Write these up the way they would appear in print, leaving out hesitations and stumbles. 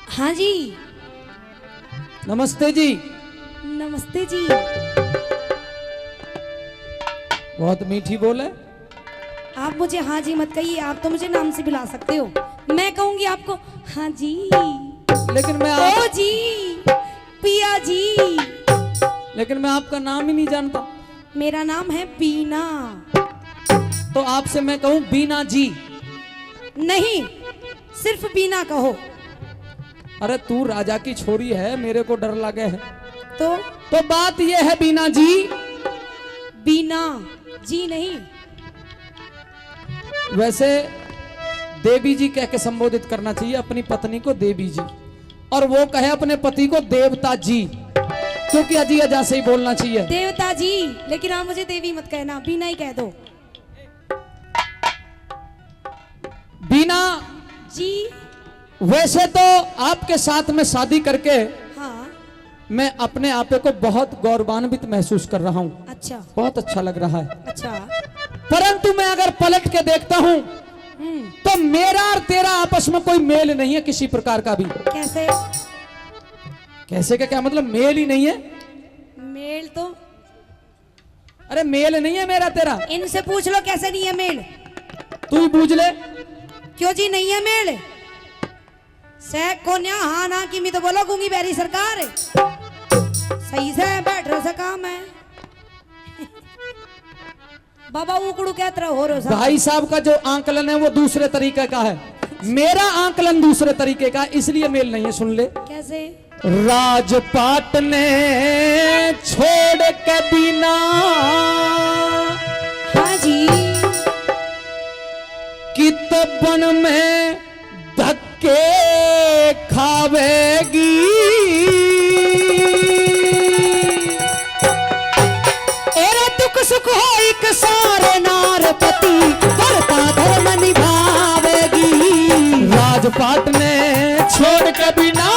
हाँ जी। नमस्ते जी। नमस्ते जी। बहुत मीठी बोले। आप मुझे हाँ जी मत कहिए, आप तो मुझे नाम से बुला सकते हो। मैं कहूंगी आपको हाँ जी। लेकिन मैं ओ जी, पिया जी। लेकिन मैं आपका नाम ही नहीं जानता। मेरा नाम है बीना। तो आपसे मैं कहूँ बीना जी? नहीं, सिर्फ बीना कहो। अरे तू राजा की छोरी है, मेरे को डर लगे है। तो बात ये है बीना जी। बीना जी नहीं। वैसे देवी जी कह के संबोधित करना चाहिए अपनी पत्नी को, देवी जी, और वो कहे अपने पति को देवता जी, क्योंकि अजी अजा से ही बोलना चाहिए। देवता जी, लेकिन आप मुझे देवी मत कहना, बीना ही कह दो। बीना जी। वैसे तो आपके साथ में शादी करके हाँ। मैं अपने आप को बहुत गौरवान्वित महसूस कर रहा हूँ। अच्छा। बहुत अच्छा लग रहा है। अच्छा। परंतु मैं अगर पलट के देखता हूँ तो मेरा और तेरा आपस में कोई मेल नहीं है किसी प्रकार का भी। कैसे? कैसे का क्या मतलब? मेल ही नहीं है। मेल तो, अरे मेल नहीं है मेरा तेरा। इनसे पूछ लो कैसे नहीं है मेल। तू ही पूछ ले। क्यों जी नहीं है मेल? सैक को न्या हाँ ना की मैं तो बोलो गूंगी बैरी सरकार। सही से बैठ रहा सा काम है। बाबा उकड़ू क्या तरह हो रहा। भाई साहब का जो आंकलन है वो दूसरे तरीके का है, मेरा आंकलन दूसरे तरीके का, इसलिए मेल नहीं है। सुन ले। कैसे? राजपाट ने छोड़ के बिना, हाँ जी, कितबन में धक्के खावेगी। एरे दुख सुख हो एक सारे नार पति, भरता धर्म निभावेगी। राजपाट ने छोड़ के बिना,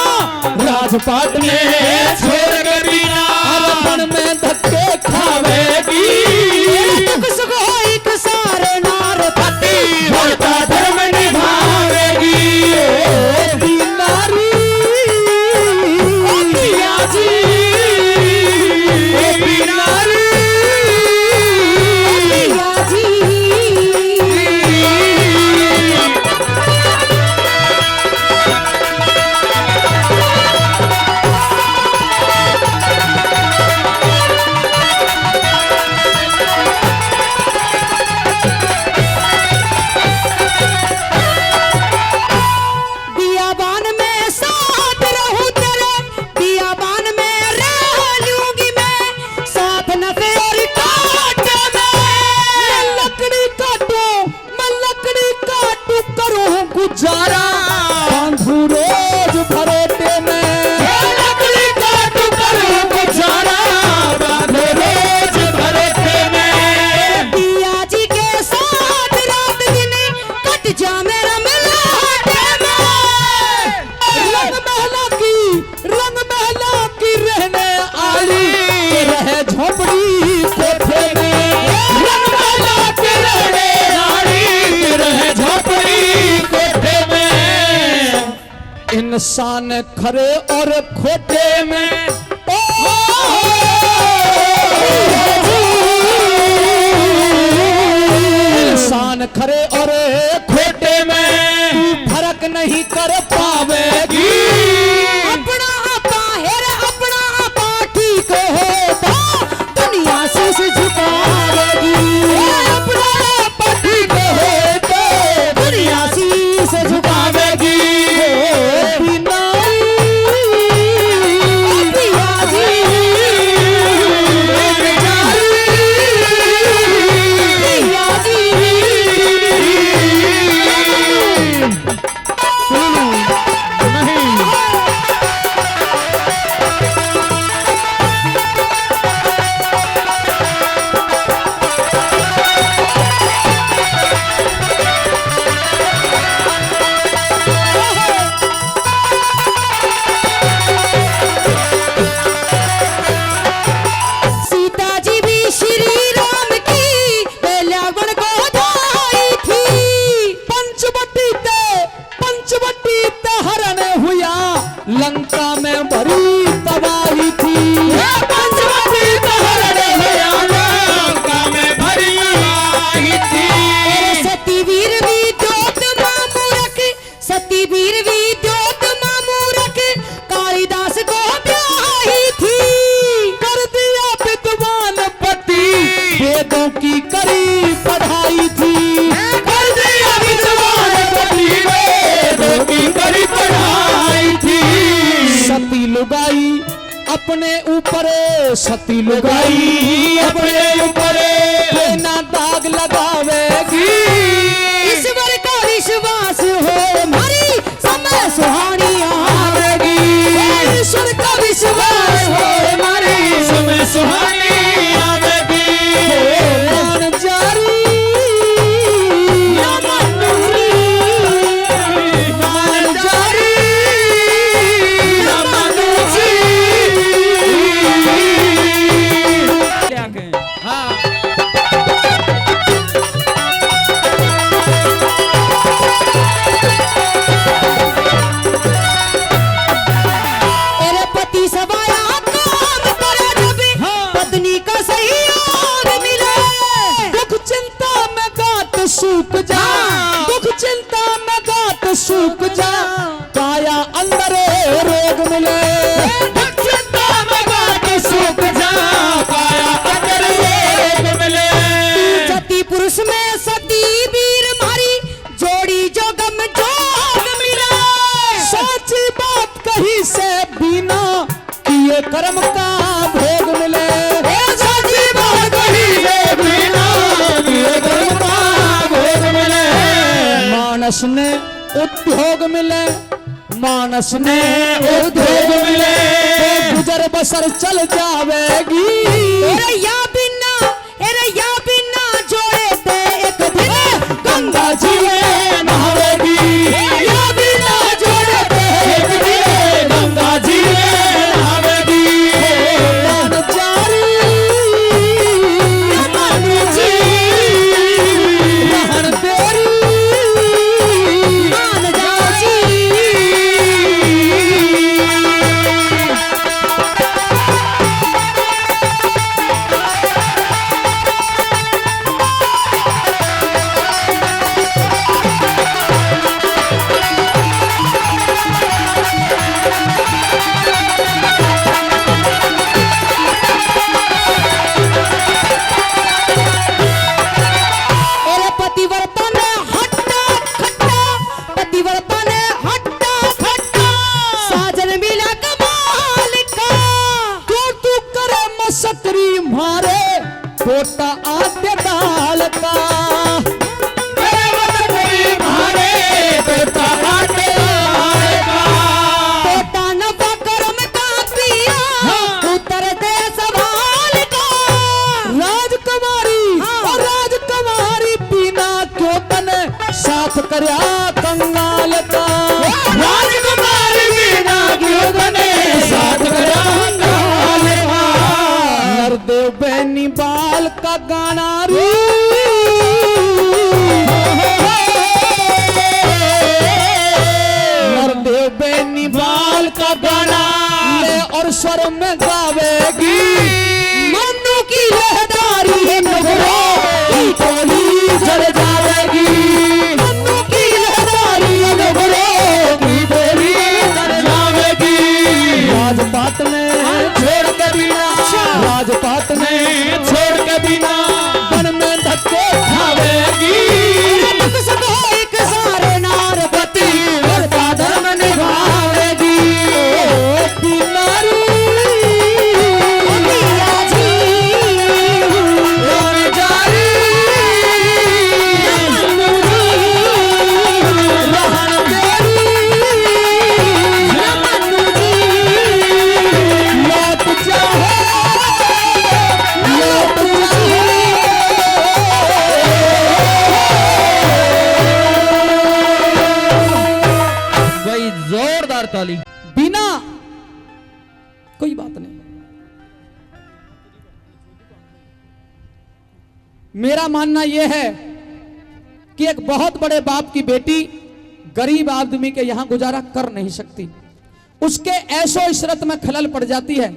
राजपाट ने छोड़ के बिना, अरपन में धक्के खावेगी। दुख सुख हो एक सारे नार पति, भरता धर्म निभावेगी। नारी पिया जी, नारी पिया जी। बियाबान में साथ रहूं तेरे, बियाबान में रह लूंगी मैं, साथ न फेर काट में। लकड़ी काटो, मैं लकड़ी काटू, करूं गुजारा, बांधू रोज भरोटे में। लकड़ी काटू, करूं गुजारा, बांधू रोज भरोटे में। पिया जी के साथ रात दिन कट जा मेरा मिलाटे में। रंग महला की रहने आली, रहे झोपड़ी कोठे में। रंग महला की रहने आली, रहे झोपड़ी कोठे में। इंसान खरे और खोटे में। इंसान खरे और खोटे में फर्क नहीं कर पावेगी। अपना आपा हेर अपना आपा ठीक हो तो दुनिया शीश झुकावेगी। अपना आपा ठीक हो तो दुनिया शीश झुकावेगी। बिना पिया जी, पिया जी। नहीं लंका में भरी तबाही थी। पंचवटी पहाड़ लंका में भरी तबाही थी। सती वीर विद्योत मामूरख, सती वीर विद्योत मामूरख कालिदास को ब्याही थी। कर दिया विद्वान पति वेदों की करी पढ़ाई थी। कर दिया विद्वान पति वेदों की करी पढ़ाई थी। सती लुगाई अपने ऊपर, सती लुगाई अपने ऊपर ना दाग लगावेगी। ईश्वर का विश्वास हो हमारी समय सुहानी आवेगी। ईश्वर का विश्वास हो हमारी समय सुहानी आवेगी। मान जारी मान जारी मनुजी। हाँ तेरे पति सवाया काम करे जब पत्नी का सहयोग मिले। दुख चिंता में गात सूख जा, दुख चिंता में गात सूख जा, काया अंदर रोग मिले। चिंता में गात सूख जा, काया अंदर रोग मिले। सती पुरुष में सती वीर मारी जोड़ी जो गम जोग मिले। सच्ची बात कही से बिना किए कर्म का भोग मिले। सच्ची बात कही से बिना किए कर्म का भोग मिले। मानस ने उद्योग मिले, मानस ने उद्योग मिले। तो गुजर बसर चल जावेगी। अरे या बिना जोड़े ते एक दिन गंगा जी में नहावेगी। या बिना जोड़े ते एक दिन गंगा जी में नहावेगी। मान जारी मनुजी। रहन तेरी मान जाची। तेरे पतिव्रता ने हट्टा खट्टा, पतिव्रता ने हट्टा खट्टा साजन मिला कमाल का। क्यों तू करे मसकरी मारे पोता आद्य दाल का। मेरे वतनी मारे बेटा आटे आएगा। पोता नफा कर्म का पिया उत्तर दे सवाल का। राजकुमारी और राजकुमारी बिना क्यों तने साथ करया कंगाल का। राजकुमारी बिना क्यों बने साथ करा कंगाल का। नरदेव बेनी बाल का गाना री। नरदेव बेनी बाल का गाना ले और स्वर में गावेगी। मन्नू की लहदारी नगरो की टोली जल जाएगी। मन्नू की लहदारी नगरो की टोली जल जावेगी। राजपाट ने छोड़ के बिना, राजपाट ने छोड़ के बिना वन में धक्के खावेगी। मकसद हो एक सारे नारपति वर्ता धर्म निभावेगी। बिनारी पिया जी और जारी मन्नू जी रहन तेरी मन्नू जी लौट जाओ, लौट भाई जोरदार ताली। बिना कोई बात नहीं। मेरा मानना यह है कि एक बहुत बड़े बाप की बेटी गरीब आदमी के यहां गुजारा कर नहीं सकती। उसके ऐशो इशरत में खलल पड़ जाती है।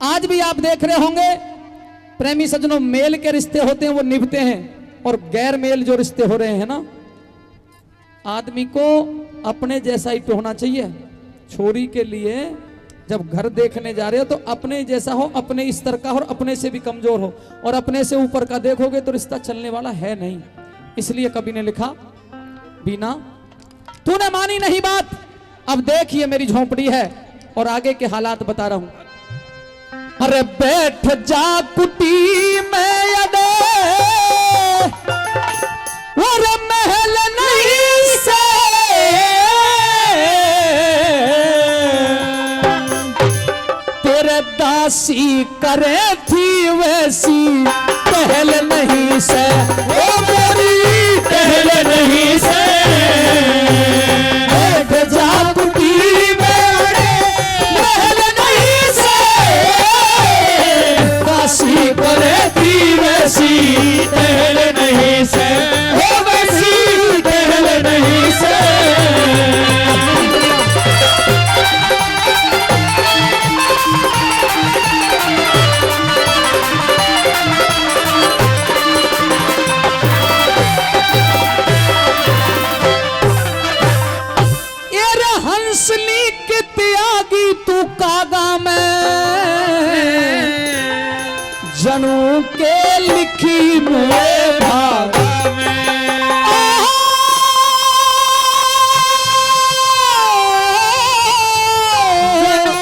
आज भी आप देख रहे होंगे प्रेमी सज्जनों, मेल के रिश्ते होते हैं वो निभते हैं, और गैर मेल जो रिश्ते हो रहे हैं ना, आदमी को अपने जैसा ही तो होना चाहिए। छोरी के लिए जब घर देखने जा रहे हो तो अपने जैसा हो, अपने स्तर का हो, और अपने से भी कमजोर हो, और अपने से ऊपर का देखोगे तो रिश्ता चलने वाला है नहीं। इसलिए कवि ने लिखा, बीना तूने मानी नहीं बात, अब देख ये मेरी झोंपड़ी है, और आगे के हालात बता रहा हूं। अरे बैठ जा कुटी में अडे, और महल नहीं से तेरे दासी करे थी वैसी पहल नहीं से, ओ मेरी पहल नहीं से। बैठ जा कुटी में अड़े, महल नहीं से दासी करे थी वैसी पहल नहीं से, ओ वैसी पहल नहीं से। हंसली के त्यागी तू कागा में, जनू के लिखी मेरे भागा में।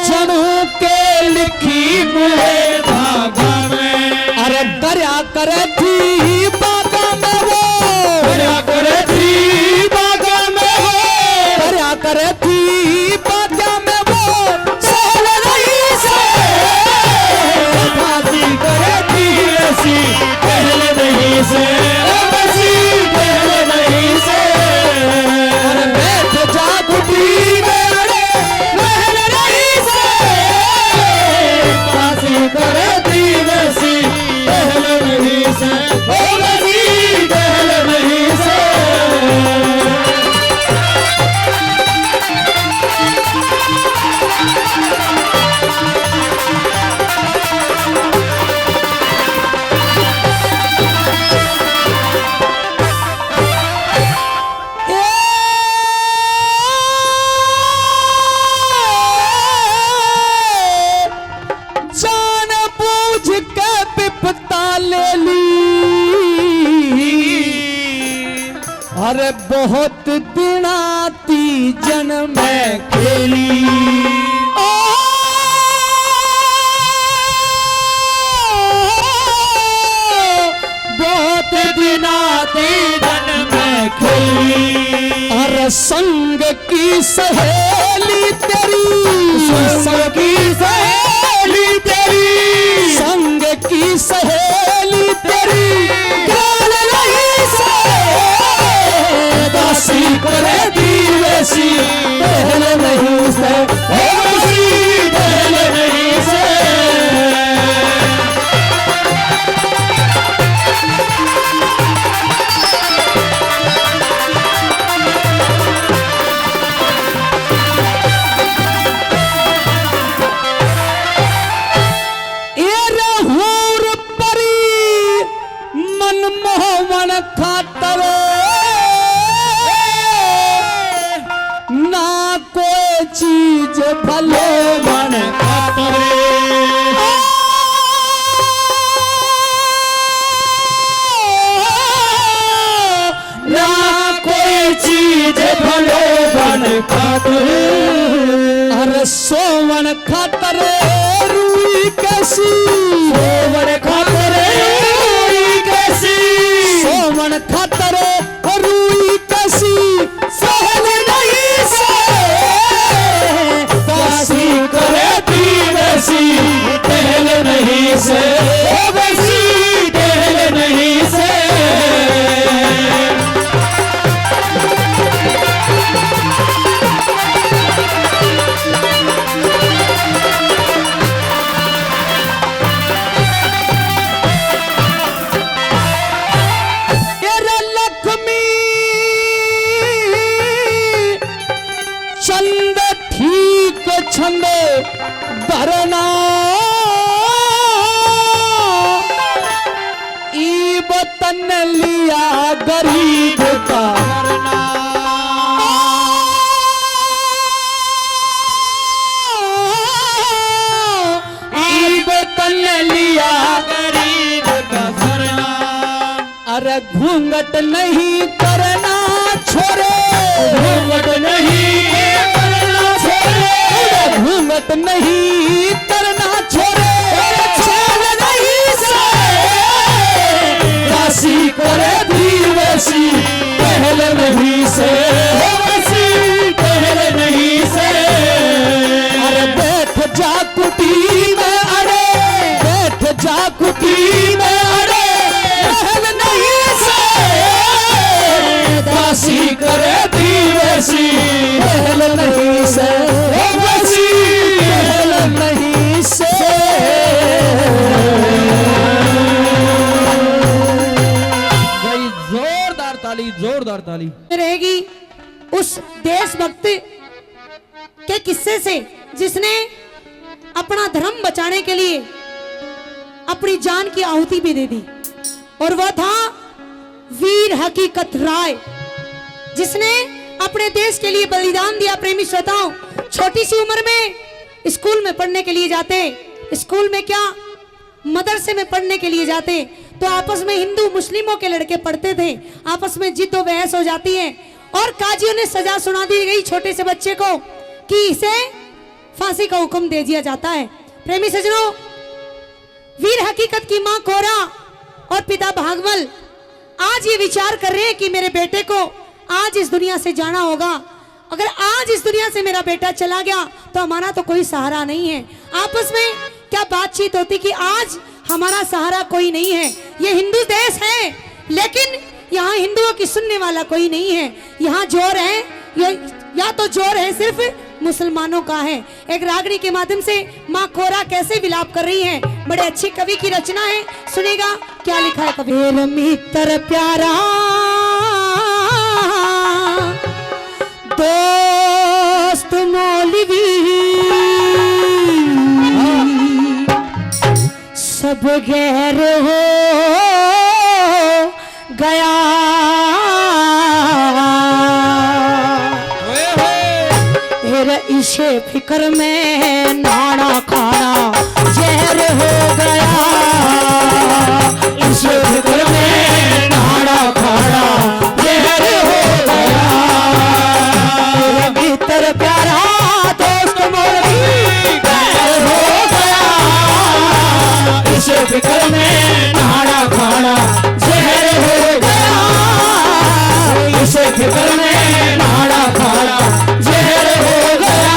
जनू के लिखी मेरे भागा में। अरे दरिया करे थी बागा में वो, दरिया करे थी बागा में वो, दरिया करे थी बागा में वो, सहल नहीं से फांसी करे थी वैसी पहल नहीं से, ओ वैसी पहल नहीं से। अरे बैठ जा कुटी में अड़े, महल नहीं से फांसी करे थी वैसी पहल नहीं से, ओ वैसी पहल नहीं से। जान बूझ के विपता ले ली, अरे बहुत दिनाती जन्म में खेली। ओ, बहुत दिनाती जन्म में खेली। अरे संग की सहेली तेरी, संग की सहेली तेरी, संग की सहेली तेरी गाल नहीं से दासी करे दी वैसी पहल नहीं से, ओ वैसी पहल नहीं से। ये रहूर परी मनमोहन खातर ना कोई चीज भले मन खातर। ना कोई चीज भले बन खातिर। अरे सोवन खातर रुई कैसी, सोवन खातिर रुई कैसी, सोवन खातर रुई कैसी सहल नहीं से दासी करे थी वैसी पहल नहीं से, ओ वैसी पहल नहीं से। तेरे लक्ष्मी चंद थी छंद भरना ई वतन लिया गरीब का ई वतन लिया गरीब का सरना। अरे घूंघट नहीं करना छोरे, घूंघट नहीं करना छोरे, घूंघट नहीं करना छोरे, चैन नहीं से राशि करे दिवसी पहले नहीं से वसी पहले नहीं से। अरे बैठ जा कुटी में, अरे बैठ जा कुटी में, अरे पहल नहीं से राशि करे दिवसी पहल नहीं से, वसी पहल नहीं से। भाई जोरदार ताली, जोरदार ताली। रहेगी उस देशभक्ति के किस्से से जिसने अपना धर्म बचाने के लिए अपनी जान की आहुति भी दे दी, और वह था वीर हकीकत राय, जिसने अपने देश के लिए बलिदान दिया। प्रेमी श्रोताओं, छोटी सी उम्र में स्कूल में पढ़ने के लिए जाते, स्कूल में क्या मदरसे में पढ़ने के लिए जाते, तो आपस में हिंदू मुस्लिमों के लड़के पढ़ते थे, आपस में जिद और बहस हो जाती है, और काजियों ने सजा सुना दी गई छोटे से बच्चे को कि इसे फांसी का हुक्म दे दिया जाता है। प्रेमी सज्जनों, वीर हकीकत की मां कोरा और पिता भागवल आज ये विचार कर रहे हैं कि मेरे बेटे को आज इस दुनिया से जाना होगा। अगर आज इस दुनिया से मेरा बेटा चला गया तो हमारा तो कोई सहारा नहीं है। आपस में क्या बातचीत होती कि आज हमारा सहारा कोई नहीं है। ये हिंदू देश है, लेकिन यहाँ हिंदुओं की सुनने वाला कोई नहीं है। यहाँ जोर है, या तो जोर है सिर्फ मुसलमानों का है। एक रागनी के माध्यम से माँ कोरा कैसे विलाप कर रही है, बड़े अच्छी कवि की रचना है, सुनेगा क्या लिखा है कवि। मेरा मित्र प्यारा दोस्त मौलवी सब गैर हो गया, इसे फिक्र में नाना खाना जहर हो गया, इसे फिक्र में नाना खाना जहर हो गया। भीतर प्यारा दोस्त मौलवी गैर हो गया, इसे फिक्र में नाना खाना जहर हो गया, इसे फिक्र में नाना खाना जहर हो गया।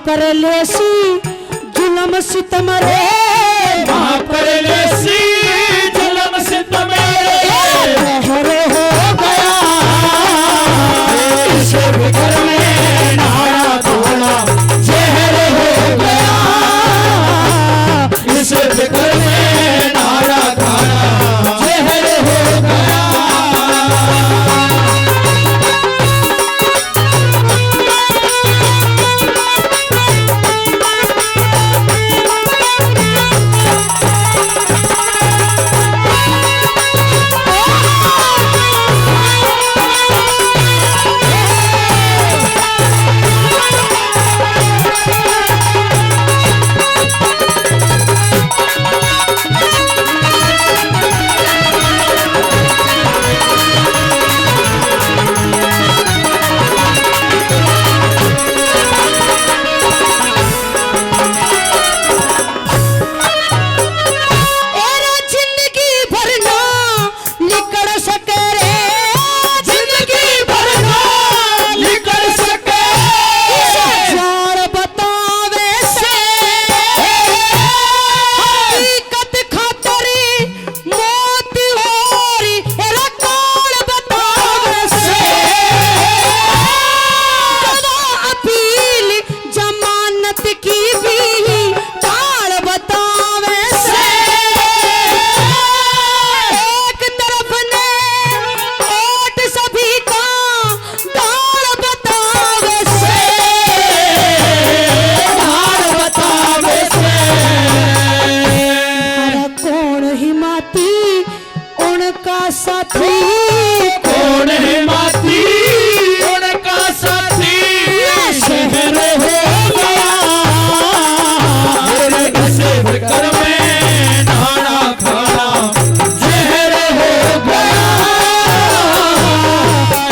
पर लेसी जुलम सितम रे वहाँ पर लेसी जुल्म सितम कहर हो गया इस फिक्र में नाड़ा धोना जहर हो गया इस फिक्र में नाड़ा खाना जहर हो गया साथी कौन है माती उनका साथी शहर हो गया इस फिक्र में नाड़ा खाना जहर हो गया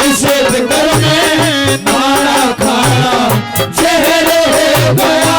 इस फिक्र में नाड़ा खाना जहर हो गया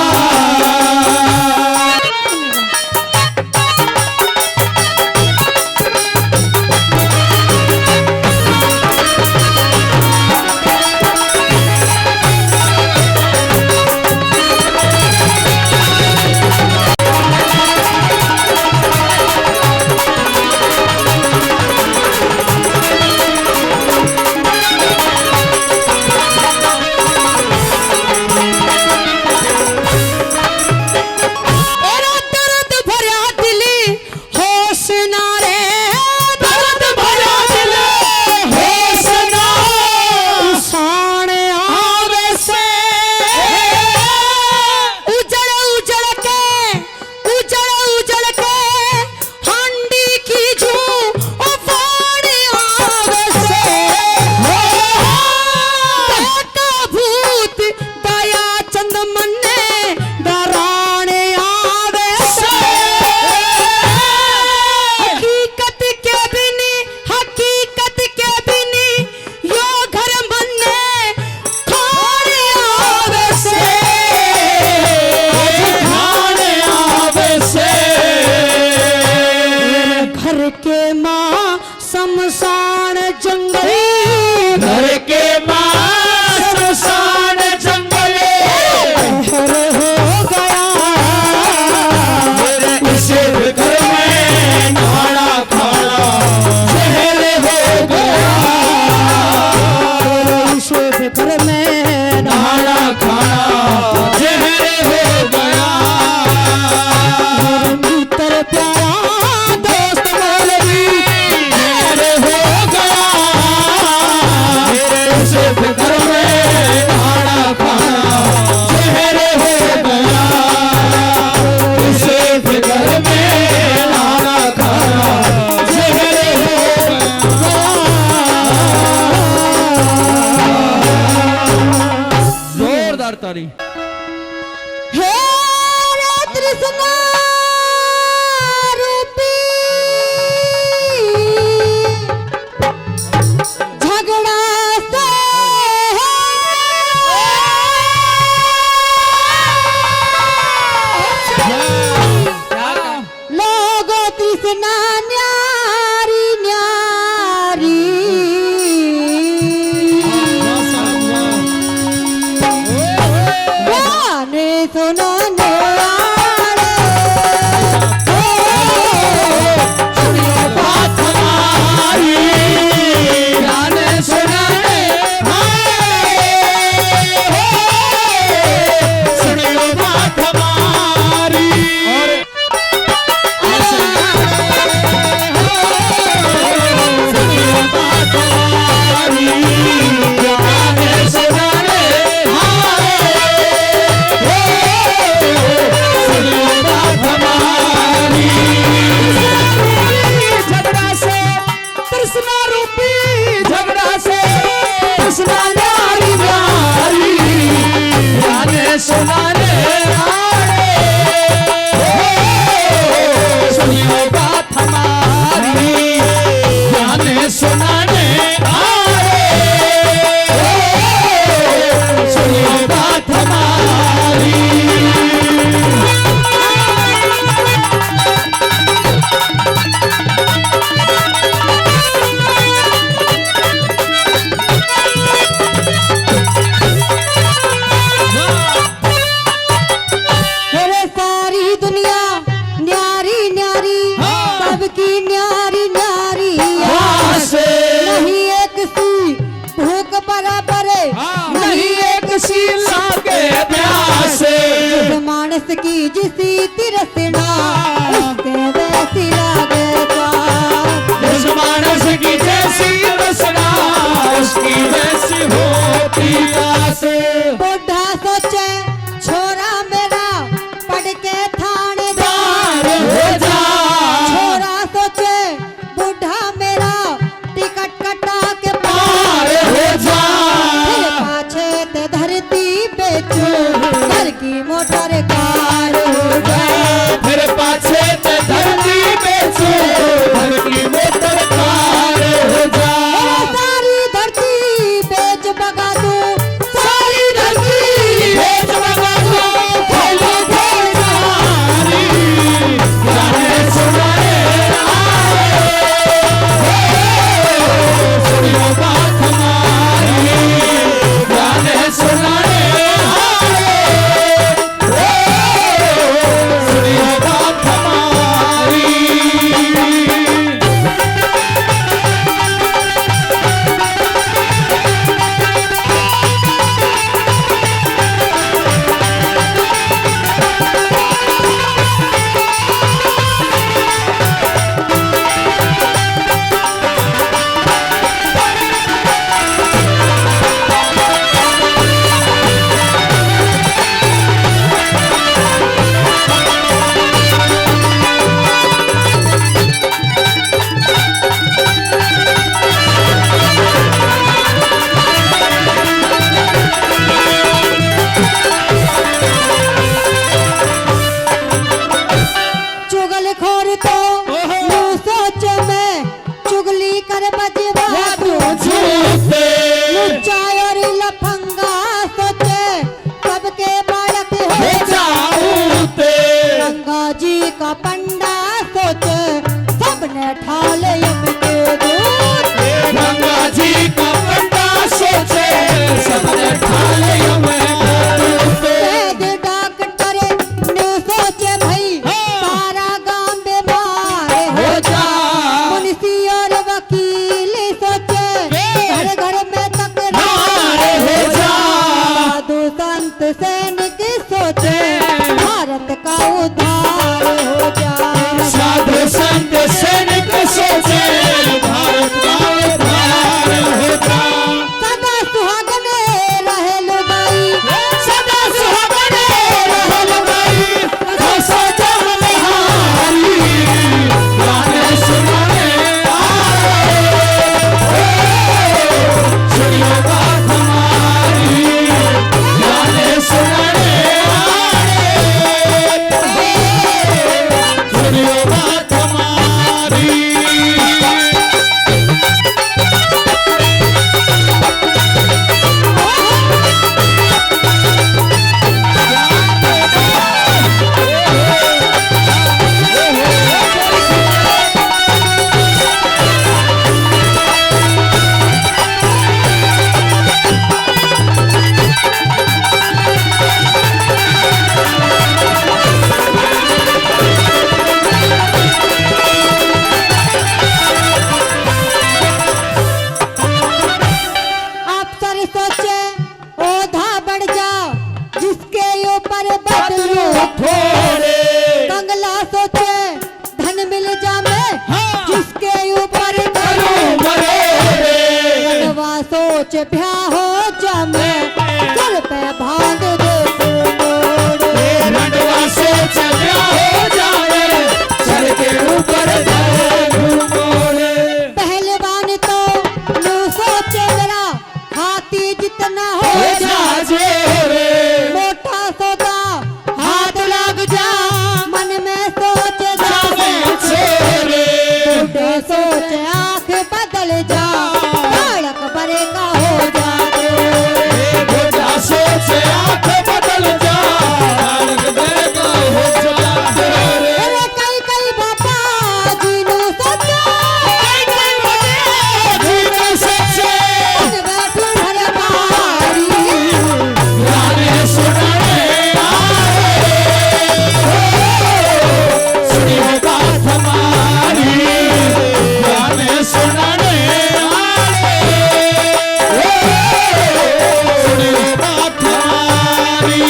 शमशान जंगल घर के मां शमशान जंगल कहर हो गया इस फिक्र में नाड़ा खाना जहर हो गया इस फिक्र में नाड़ा खाना जहर हो गया मित्र प्यारा दोस्त मौलवी जहर हो गया इस फिक्र में नाड़ा खाना जहर हो गया इस फिक्र में नाड़ा खाना जहर हो गया जोरदार ताली हे तृष्णा रूपी झगड़ा से लोगो तृष्णा न्यारी न्यारी गाने सुनाने आए। सुनियो बात हमारी, गाने सुनाने आए। सुनियो बात हमारी। और सुनियो बात हमारी, गाने सुनाने सुनियो बात हमारी। झगड़ा से तृष्णा रूपी, झगड़ा से तृष्णा न्यारी न्यारी, गाने सुनाने आए। सुनियो बात हमारी, गाने सुनाने आए। सुनियो बात हमारी। अरे सारी दुनिया न्यारी न्यारी, सबकी न्यारी न्यारी हाँ से। नहीं एक सी भूख बराबर, नहीं एक शीला के प्यास, जिस मानस की जिसी तिरसना, उसके वैसी लागे प्यास। जिस मानस की जैसी रसना, उसकी वैसी होती आस। बुढ़ा सोचे छोरा मेरा पढ़ के थानेदार हो जा। छोरा सोचे बुढ़ा मेरा टिकट कटा के पार हो जा। फिर पाछे ते धरती बेचू, घर की मोटर कार हो जाए। फिर पाछे ते धरती बेचो, घर की मोटर कार हो जा। सारी धरती बेच बगा दूं, सारी धरती बेच बगा दो, फैले फैलारी, गाने सुनाए आए। सुनियो बात हमारी, गाने सुनाए आए। सुनियो बात हमारी। चुगलखोर तो यूं सोचे मैं, चुगली कर बजवा दूं झूठे लुच्चा और लफंगा सोचे सबके बालक हो हो जाऊते। गंगा जी का पंडा सोचे सबने ठाले यमके दूत। गंगा जी का पंडा सोचे, सबने ठाले में वैद डॉक्टर न्यू सोचे भाई सारा गांव बीमार हो जा। मुंशी और वकील सोचे घर घर में तकरार हो जा। साधु संत सैनिक सोचे भारत का उद्धार हो जा। साधु संत सैनिक सोचे, भारत का उद्धार हो जा। सदा सुहागने रहे लुगाई, सदा सुहागने रहे लगाई, रसो जग में हारी, गाने सुनाने आए। सुनियो बात हमारी, गाने सुनाने आए। सोच ब्याह हो जामे चल पे भांग दे मोड़ रंडवा सोच ब्याह हो जाए सर के ऊपर मोड़ पहलवान तो नू सोचे मेरा हाथी जितना हो जाजे रे मोटा सौदा हाथ लग जा मन में सोच जावे रे तो सोच आंख बदल जा बालक बड़े का हो जाते बेटा सोच आंख बदल जा बालक बड़े का हो जाते रे अरे कई कई बाबा जी नु सोचा जीवन सच्चे मन बैठू हर बारी गाने सुनाने आए सुनिए बात हमारी गाने सुनाने आए सुनिए बात हमारी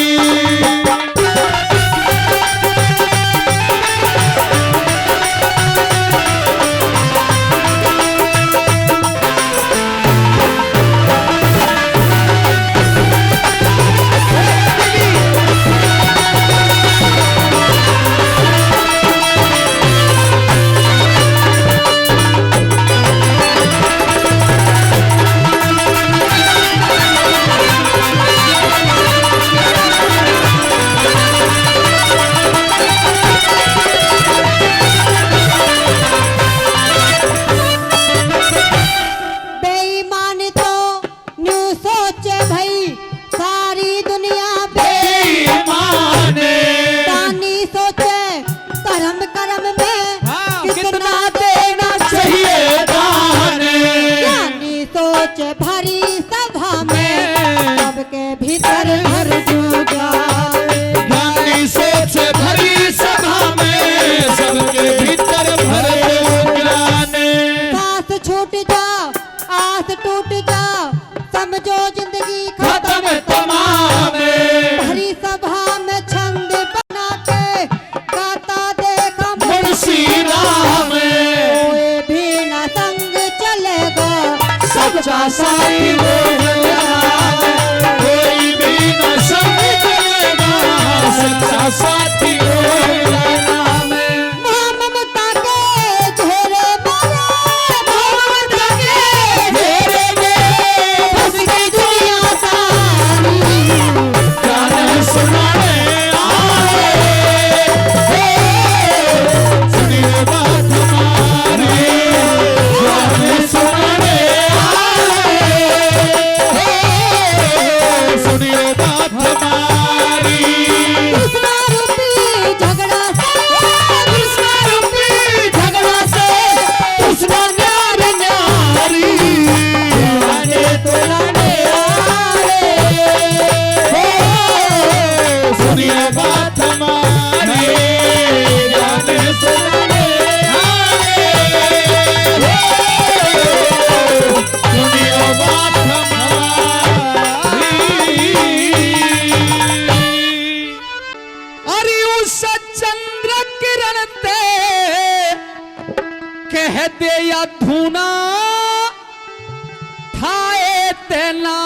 बेईमान तो न्यू सोचे भाई सारी दुनिया बेईमाने बेईमानी सोचे धर्म कर्म में कितना देना चाहिए दाने ज्ञानी सोचे भरी सभा में सबके भीतर भर दूंगा ज्ञानी सोच भरी सभा में सबके भीतर भर दो ज्ञाने सांस छूट जा आस टूट जा समझो जिंदगी खत्म तमाम भरी सभा में छंद बना के गाता देखा मुंशी राम कोई भी न संग चलेगा सच्चा साथी वो राम कोई भी न संग चलेगा सच्चा साथी वो राम ममता के घेरे मारे ममता के मेरे में फंस गई दुनिया सारी गाने सुनाने आए सुनिए बात हमारी गाने सुनाने आए सुनिए बात हमारी कृष्णा रूपी झगड़ा से कृष्णा रूपी झगड़ा से कृष्णा न्यार न्यारी गाने तुलाने आए सुनिए बात हमारी गाने सुनाने आए सुनिए बात हमारी अरे उस चंद्र किरण ते कह दे या धूना ठाए तेना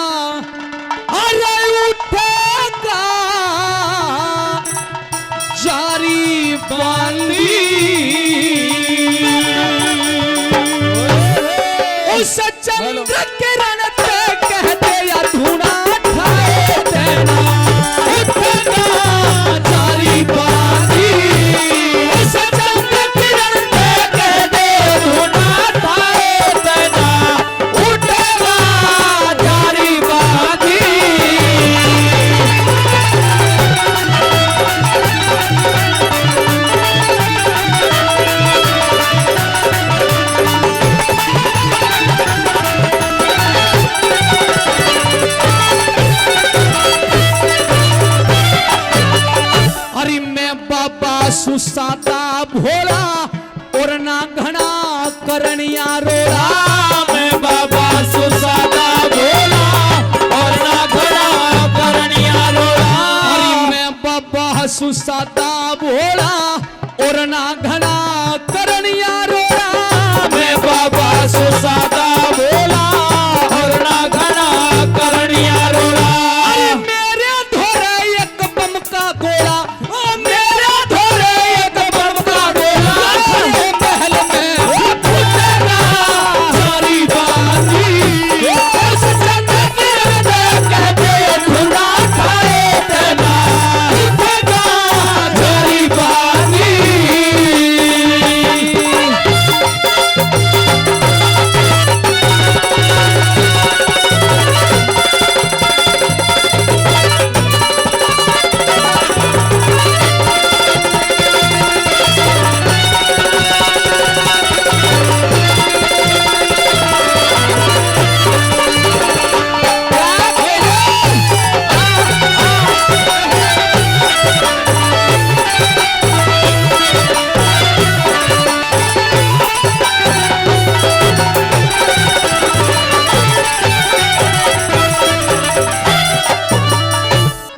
अरे उठेगा जारी बांधी उस चंद्र किरण ते कह दे या धूना ठाए तेना उठेगा जारी बांधी उस चंद्र किरण पे कह दे धुना ठाए तेना उठेगा जारी बांधी अरे मैं बाबा सुसाता भोला और ना घना करनिया रोड़ा मैं बाबा सुसादा भोला और ना घड़ा करनिया रोड़ा अरे मैं बाबा सुसाता भोला और ना घना करनिया रोड़ा मैं बाबा सुसादा भोला और ना घड़ा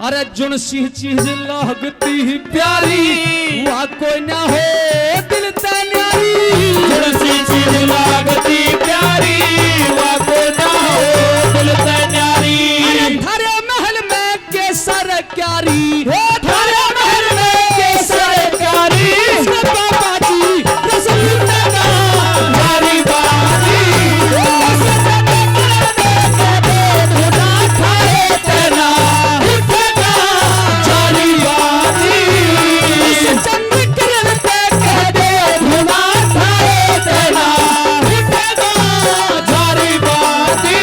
अरे जुन सी चीज लगती ही प्यारी वह कोई ना हो दिल ते न्यारी। जुन सी चीज लगती प्यारी वह कोई ना हो दिल ते न्यारी। थारे महल में केसर क्यारी, थारे महल में केसर क्यारी, बाबा जी रसगुल्ले का भारी बारी। तेरा उठेगा जारी बारी। चंद्र किरण पे कह दे धुना खाए तेरा उठेगा जारी बारी।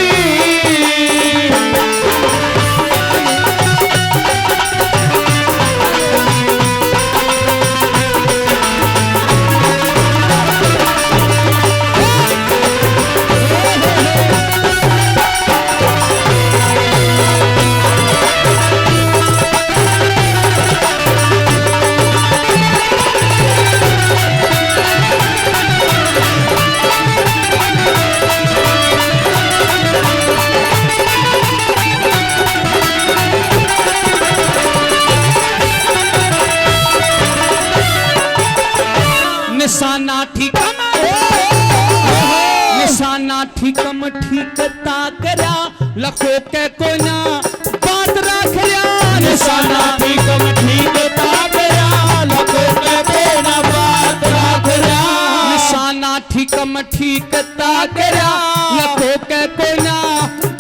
निशाना ठीकम निशाना ठीकम ठीकता करया लखो के कोई ना बात रख लिया। निशाना ठीकम ठीकता करया लखो के कोई ना बात रख लिया। निशाना ठीकम ठीकता करया लखो के कोई ना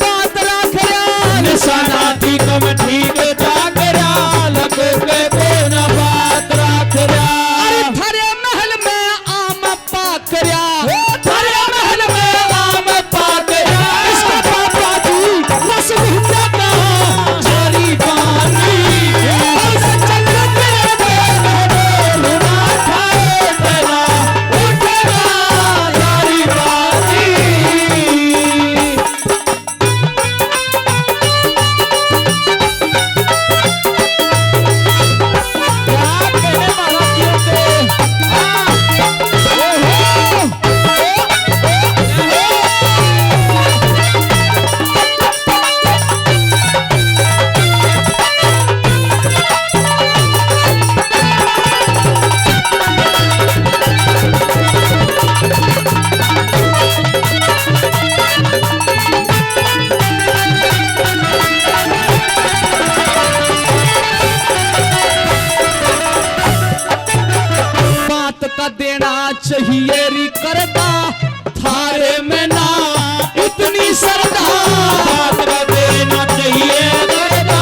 बात रख लिया। निशाना ठीकम ठीकता करया लखो के कोई ना बात रख लिया। थारे महल में आम पाकरिया, थारे महल में आम पाकरिया, इसका बाबा जी रसगुल्ले का जारी बारी। चंद्र धुना खाए तेरा उठेगा जारी बारी। बात का देना चाहिए री करता थारे में ना इतनी श्रद्धा। बात का देना चाहिए करता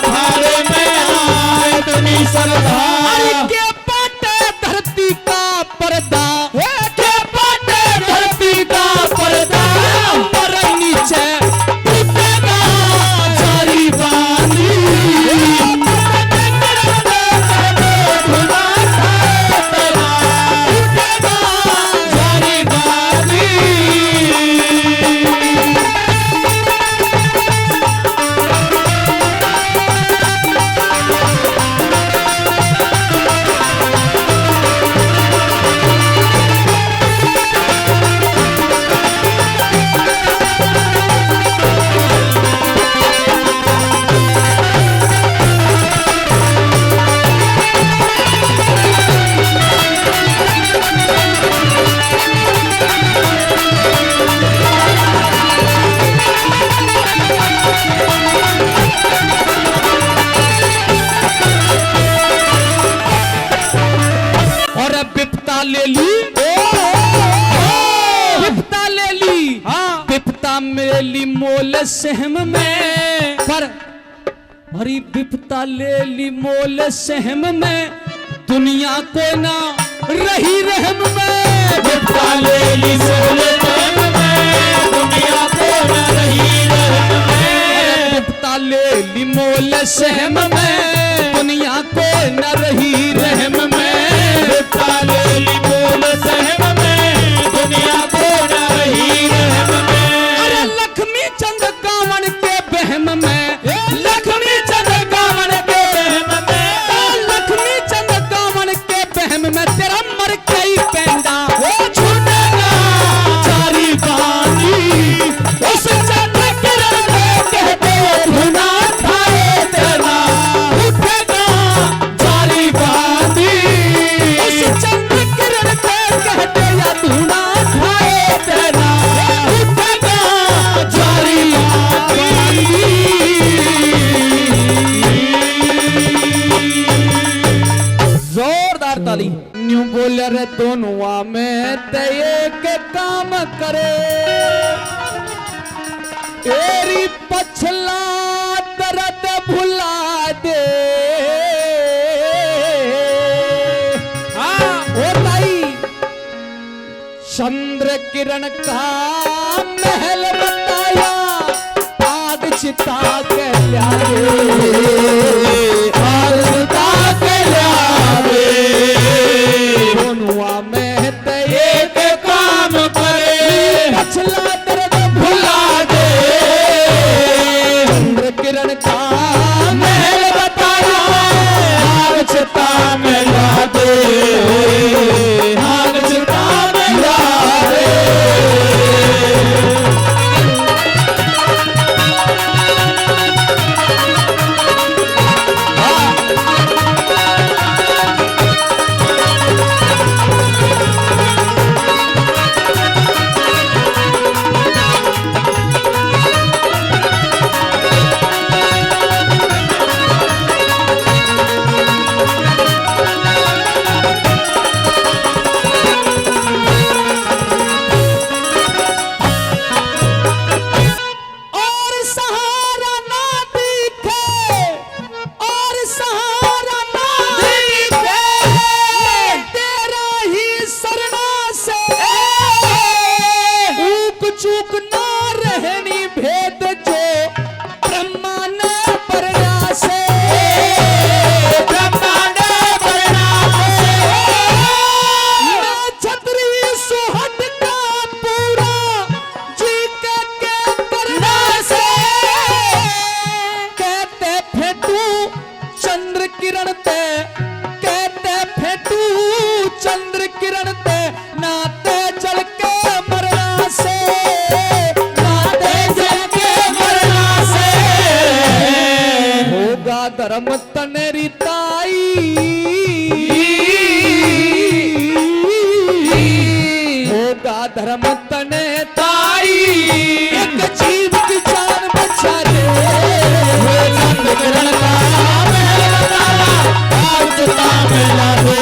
थारे में ना इतनी श्रद्धा। के पाटे धरती का पर्दा, के पाटे धरती का पर्दा पर नीचे उठेगा जारी बारी। धुना खाए तेरा उठेगा जारी बारी। और बिपता ले ली, बिपता ले ली, बिपता में ली मोल सहम में। पर हरी बिपता ले ली मोल सहम में दुनिया को ना रही रहम में। बिपता ले ली मोल सहम में दुनिया को न रही रहम में। बिपता ले ली मोल सहम में दुनिया को न रही रहम में। बिपता ले ली मोल सहम में दुनिया को न रही रहम में। अरे लक्ष्मी चंद कावन के बहम में, लक्ष्मी चंद कावन के बहम में। लक्ष्मी चंद कावन के बहम में तेरा मर कई पेंडा छूटेगा जारी बारी। उस चंद किरण में कहते धुना खाए तेरा दोनों में तय के काम करे तेरी पछला दर्द भुला दे। हाँ ओ ताई चंद्र किरण का महल बताया आग चिता के ल्यावे आग चिता के ल्यावे दोनों में तय के काम करे पछला दर्द भुला दे। चंद्र किरण का महल बताया आग चिता में ला दे आग चिता में ला दे। धर्म तनेरी ताई होगा धर्म तने ताई एक जीव की जान बचा ले। चंद्र किरण का महल बताया आग चिता में ला दे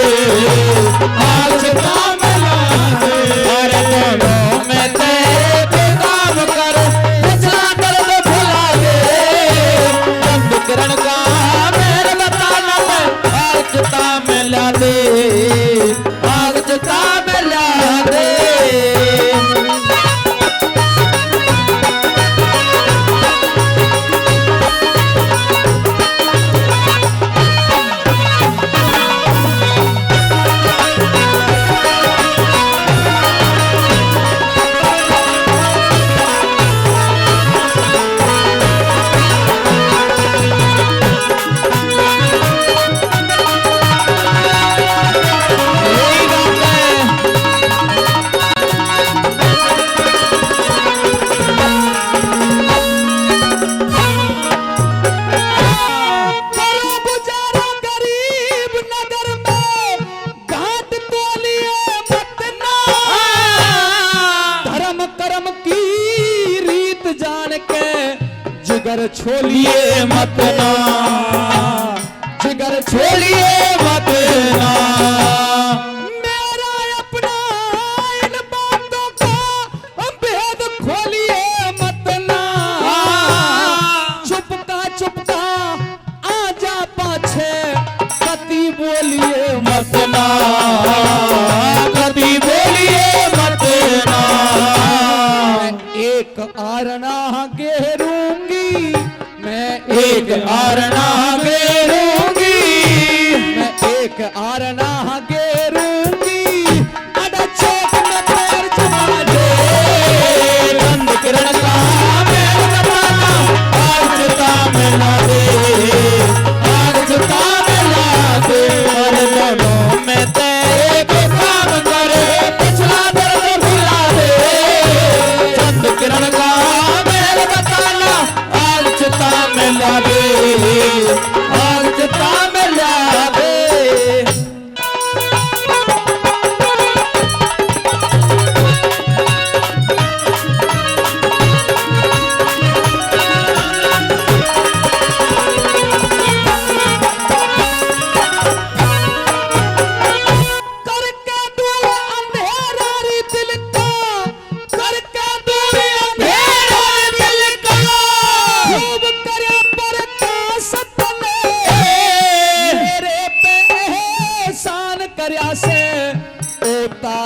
आग चिता में ला दे। अरे दोनों में तेरे के काम कर पछला दर्द भुला दे। चंद्र किरण का आग चिता में ला दे आग चिता में ला दे। जिगर छोड़िए मत ना जिगर छोड़िए मत ना मेरा अपना इन बातों का भेद खोलिए मत ना। चुपका आजा पाछे कति बोलिए मत ना कति बोलिए मत ना। एक आरना घेरूंगी मैं एक आरना घेरूंगी मैं एक आरना घेरूंगी अड़ा चौक में पैर जमा दे। चंद्र किरण का महल बताया आग चिता में ला दे आग चिता में ला दे। और दोनों में तेरे के काम करे पिछला दर्द भुला दे। चंद्र किरण का महल बताया आग चिता में ला दे आग चिता में ला दे।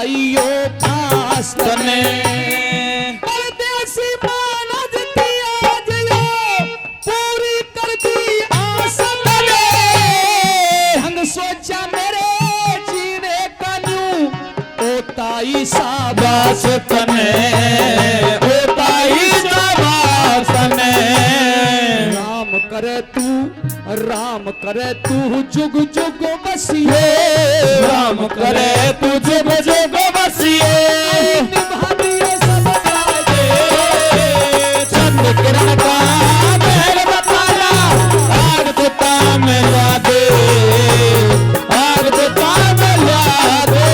आइयो पास तने परदेसी मानज की आज यो पूरी कर दी आस तने हंग सोचा मेरे जीने का न्यू ओताई बास तने ओताई बास तने राम करे तू जुग जुग बसिए राम करे तू जुग जुग बसिए निभा दिए सब वादे चंद किरण का महल बताया आग दुता में ला दे आग दुता में ला दे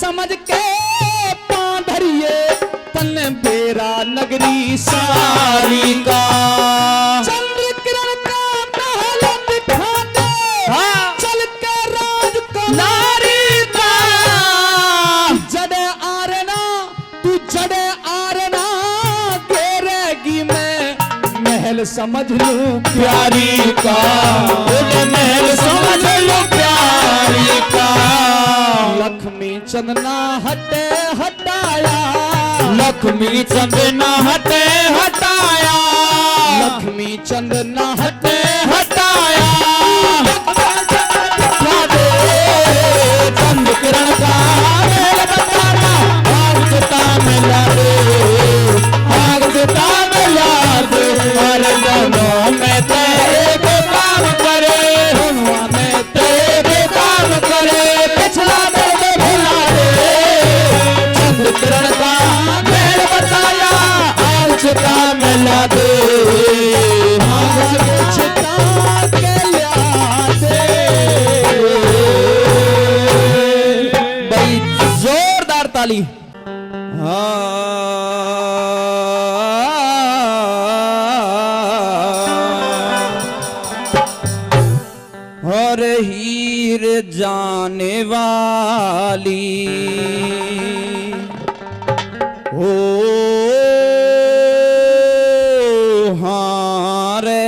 समझ के पांधरिए तन बेरा नगरी सारी का चंद्र किरण का महल दिखा दे चल के राजकुमारी का जड़े आरना तू जड़े आरना घेरेगी मैं महल समझ लूं प्यारी का महल समझ लो प्यारी का लक्ष्मी चंदना हटे हटाया लक्ष्मी चंदना हटे हटाया लक्ष्मी चंदना हटे हटाया चंद किरण का मेल बताना आग दुता में ला दे आग दुता में ला दे हर दोनों में तेरे काम करे हुआ में तेरे काम करे पिछला दर्द भुला दे चंद किरण का मेल बताया आग दुता में ला दे जोरदार ताली और हीर जाने वाली ओ हाँ रे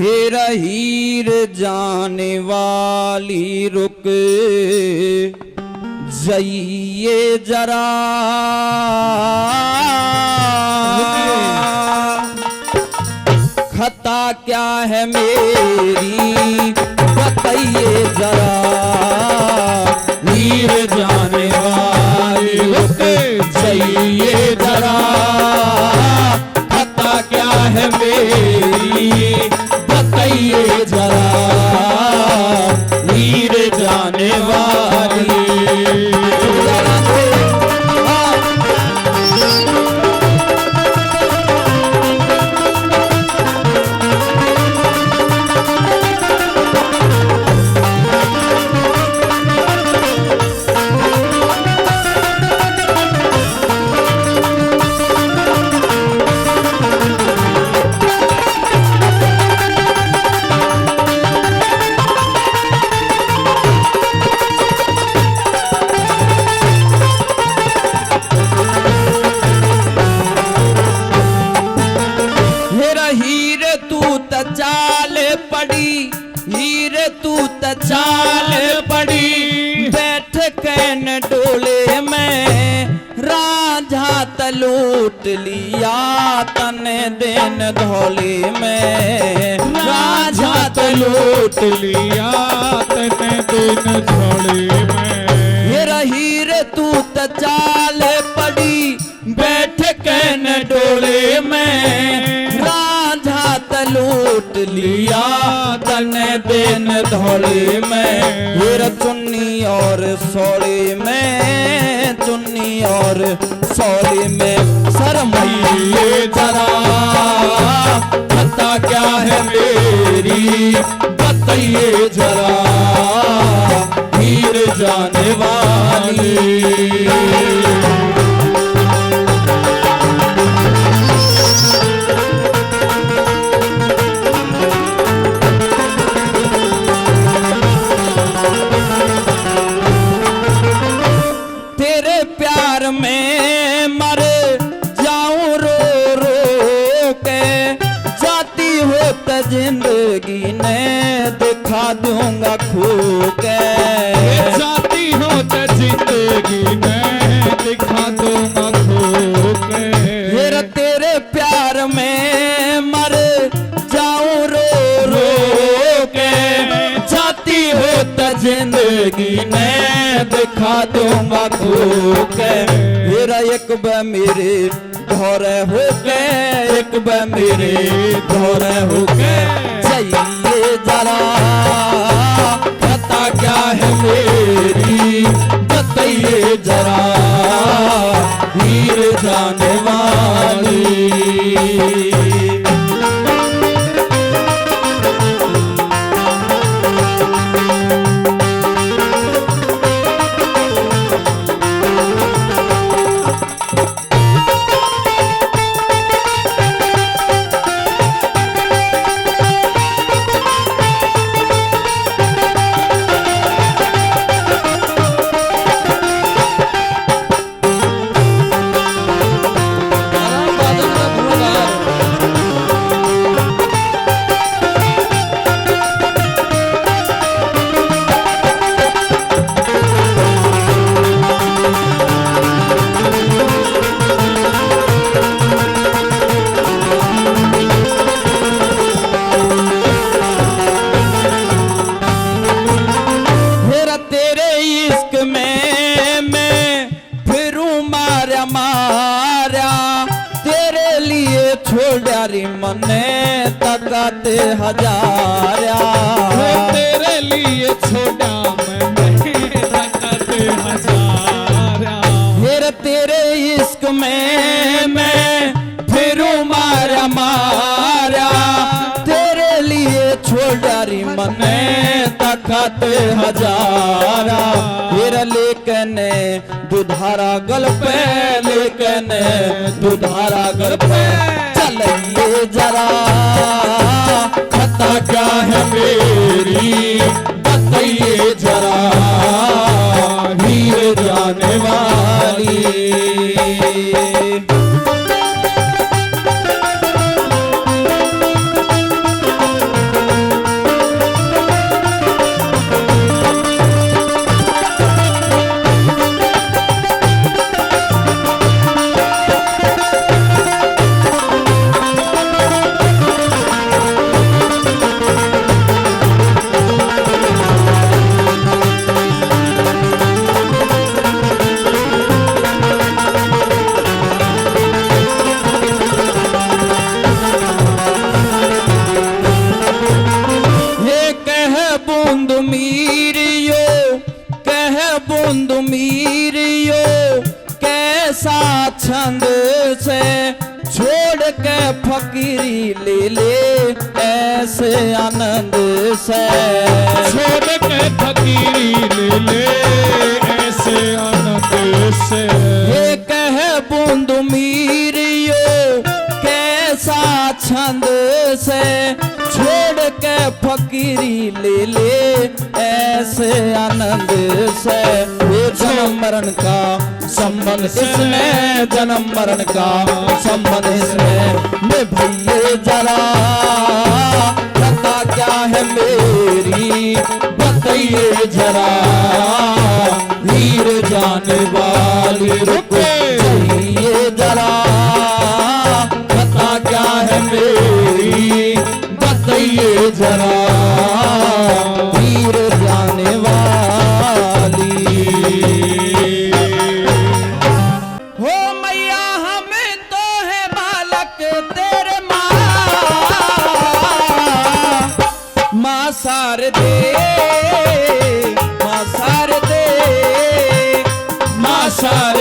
हीर हीर जाने वाली रुक जाइए जरा खता क्या है मेरी बताइए जरा हीर जाने वाली रुक जाइए जरा खता क्या है मेरी बताइए जरा हीर जाने वाली चाल पड़ी हीर तू त चाल पड़ी बैठ कैन डोले में रांझा त लूट लिया तने दिन धोले में रांझा त लूट लिया तने दिन धोले में हीर तू त चाल पड़ी बैठ कैन डोले में रांझा त लूट लिया तने दिन धोले में हीर चुन्नी और सोड़े में चुन्नी और सौली में शर्माइए जरा, पता क्या है मेरी बताइए जरा, हीर जाने वाली। में मर जाऊं रो रो के, जाती हो तो जिंदगी ने दिखा दूंगा खो के, जाती हो तो जिंदगी में दिखा दूंगा खो के। फिर तेरे प्यार में मर जाऊं रो रो के, जाती हो तो जिंदगी ने दिखा दूंगा खो के। मेरा एक बार मेरे घर हो के, एक बार मेरे घर हो के, चाहिए जरा, पता क्या है मेरी बताइए जरा, हीर जाने वाली। मने तकते हजारा, तेरे लिए छोड़ा मैंने तकते हजारा। फिर तेरे इश्क में मैं फिरूं मारा मारा, तेरे लिए छोड़ा री मने तकते हजारा। फिर लेकिन दुधारा गल पे, लेकिन दुधारा गल पे, चलिए जरा, पता क्या है मेरी बताइए जरा, हीर जाने वाली। बूंद मीरियो कैसा छंद से, छोड़ के फकीरी ले ले ऐसे आनंद से, छोड़ के फकीरी ले ले ऐसे आनंद से। ये कह बूंद मीरियो कैसा छंद से, छोड़ के फकीरी ले ले ऐसे आनंद से। ये जन्म मरण का संबंध इसमें, जन्म मरण का संबंध इसमें निभाइए जरा, पता क्या है मेरी बताइए जरा, हीर जाने वाली रुक जाइए जरा, पता क्या है मेरी बताइए जरा, हीर जाने वाली। हो मैया हमें तो है बालक तेरे माँ शारदे, माँ शारदे, माँ शारदे।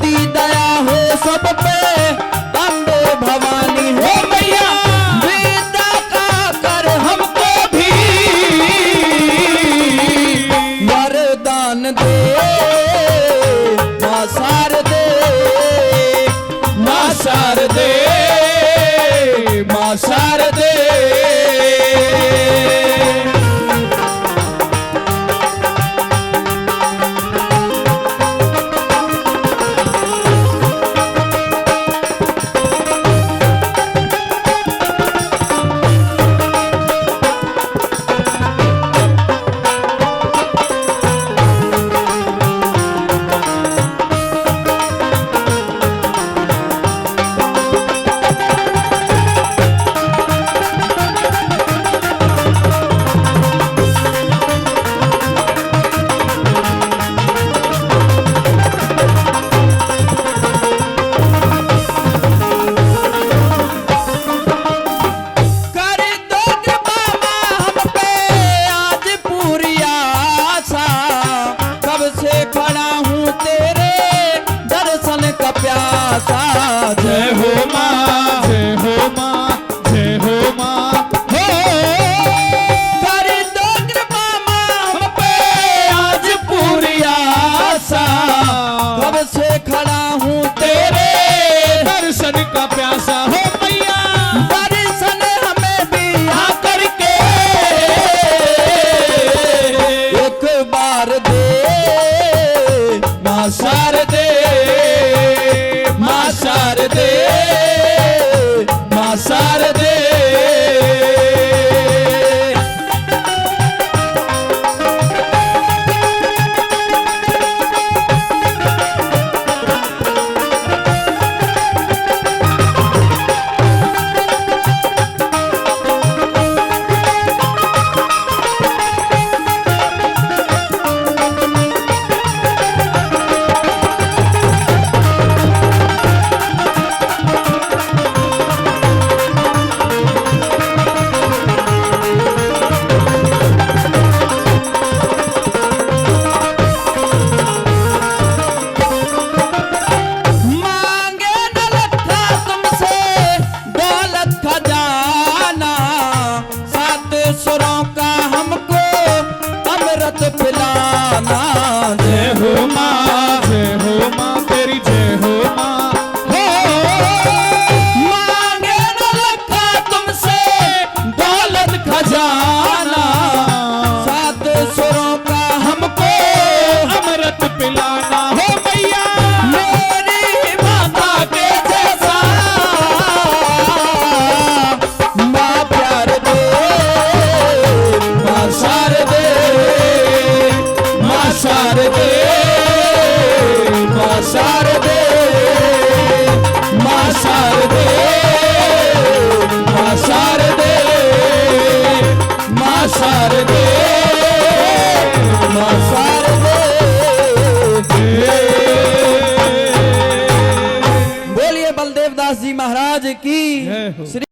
तेरी दया हो सब पे, अम्बे भवानी हो मैया विद्या का कर हमको भी वरदान दे, मां शारदे, मां शारदे, मां शारदे। जय हो माँ, जय हो माँ, जय हो माँ, हो कर दो कृपा माँ हम पे आज पूरी आशा, कब से खड़ा हूँ तेरे दर्शन का प्यासा हो मैया, दर्शन हमें भी आ करके एक बार दे, माँ शारदे, माँ शारदे, माँ शारदे। सुरों का हमको अमृत पिलाना। जय हो माँ, जय हो माँ, तेरी जय हो माँ, हो मांगे न रखा तुमसे दौलत खजाना, सात सुरों का हमको अमृत पिलाना हो मैया, मेरी माता के जैसा माँ प्यार दे, माँ शारदे, माँ शारदे, माँ शारदे, माँ शारदे, माँ शारदे, माँ शारदे, माँ शारदे। बोलिए बलदेव दास जी महाराज की। जय हो।